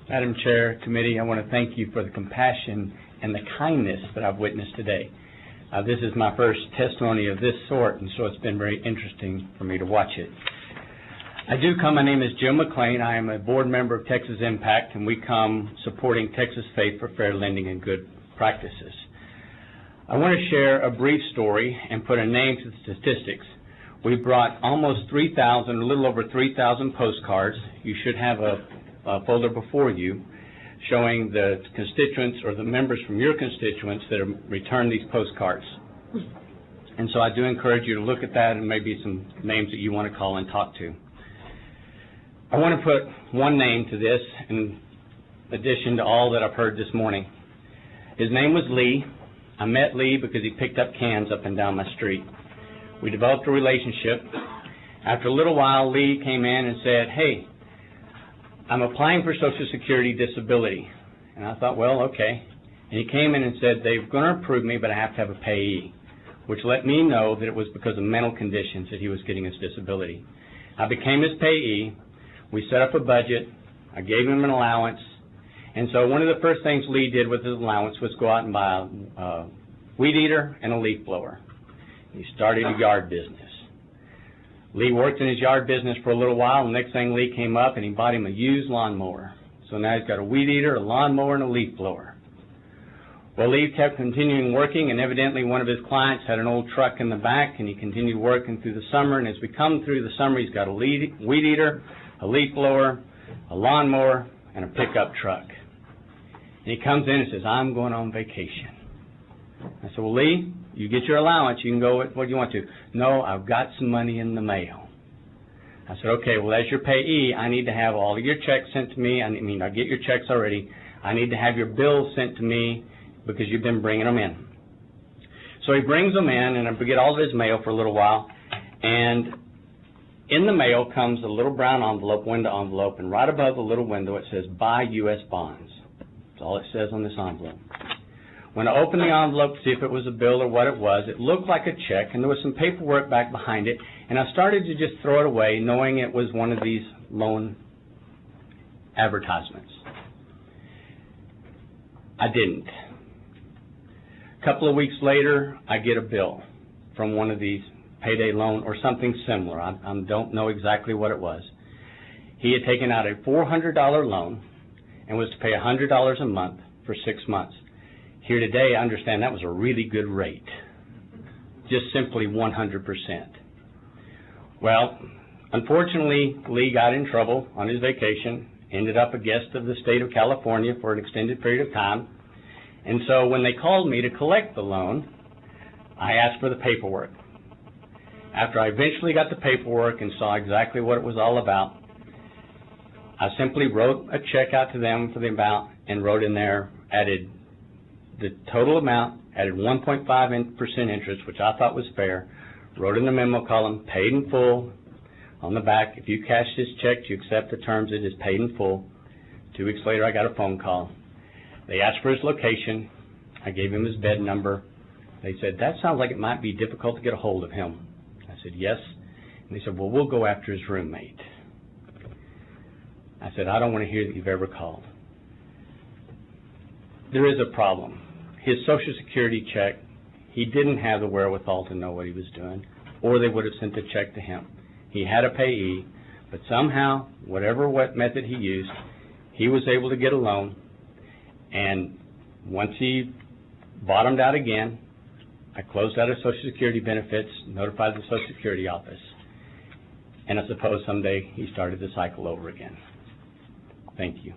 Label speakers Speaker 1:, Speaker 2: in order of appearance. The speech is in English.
Speaker 1: Madam Chair, Committee, I want to thank you for the compassion and the kindness that I've witnessed today. This is my first testimony of this sort, and so it's been very interesting for me to watch it. My name is Jim McClain. I am a board member of Texas Impact, and we come supporting Texas Faith for Fair Lending and Good Practices. I want to share a brief story and put a name to the statistics. We brought almost 3,000, a little over 3,000 postcards. You should have a folder before you showing the constituents or the members from your constituents that have returned these postcards. And so I do encourage you to look at that and maybe some names that you want to call and talk to. I want to put one name to this in addition to all that I've heard this morning. His name was Lee. I met Lee because he picked up cans up and down my street. We developed a relationship. After a little while, Lee came in and said, "Hey, I'm applying for Social Security disability." And I thought, well, okay. And he came in and said, "They're going to approve me, but I have to have a payee," which let me know that it was because of mental conditions that he was getting his disability. I became his payee. We set up a budget. I gave him an allowance. And so one of the first things Lee did with his allowance was go out and buy a weed eater and a leaf blower. He started a yard business. Lee worked in his yard business for a little while, and the next thing Lee came up and he bought him a used lawnmower. So now he's got a weed eater, a lawnmower, and a leaf blower. Well, Lee kept continuing working, and evidently one of his clients had an old truck in the back, and he continued working through the summer. And as we come through the summer, he's got a weed eater, a leaf blower, a lawnmower, and a pickup truck. And he comes in and says, "I'm going on vacation." I said, "Well, Lee, you get your allowance. You can go with what you want to." "No, I've got some money in the mail." I said, "Okay, well, as your payee, I need to have all of your checks sent to me. I get your checks already. I need to have your bills sent to me because you've been bringing them in." So he brings them in, and I get all of his mail for a little while. And in the mail comes a little brown envelope, window envelope, and right above the little window it says, "Buy U.S. bonds." That's all it says on this envelope. When I opened the envelope to see if it was a bill or what it looked like a check, and there was some paperwork back behind it, and I started to just throw it away, knowing it was one of these loan advertisements. I didn't. A couple of weeks later, I get a bill from one of these payday loan or something similar. I don't know exactly what it was. He had taken out a $400 loan and was to pay $100 a month for 6 months. Here today, I understand that was a really good rate, just simply 100%. Well, unfortunately, Lee got in trouble on his vacation, ended up a guest of the state of California for an extended period of time, and so when they called me to collect the loan, I asked for the paperwork. After I eventually got the paperwork and saw exactly what it was all about, I simply wrote a check out to them for the amount and wrote in there, added the total amount, added 1.5% interest, which I thought was fair, wrote in the memo column, paid in full. On the back, if you cash this check, you accept the terms, it is paid in full. 2 weeks later, I got a phone call. They asked for his location. I gave him his bed number. They said, "That sounds like it might be difficult to get a hold of him." I said, "Yes." And they said, "Well, we'll go after his roommate." I said, "I don't want to hear that you've ever called." There is a problem. His Social Security check, he didn't have the wherewithal to know what he was doing, or they would have sent the check to him. He had a payee, but somehow, what method he used, he was able to get a loan, and once he bottomed out again, I closed out his Social Security benefits, notified the Social Security office, and I suppose someday he started the cycle over again. Thank you.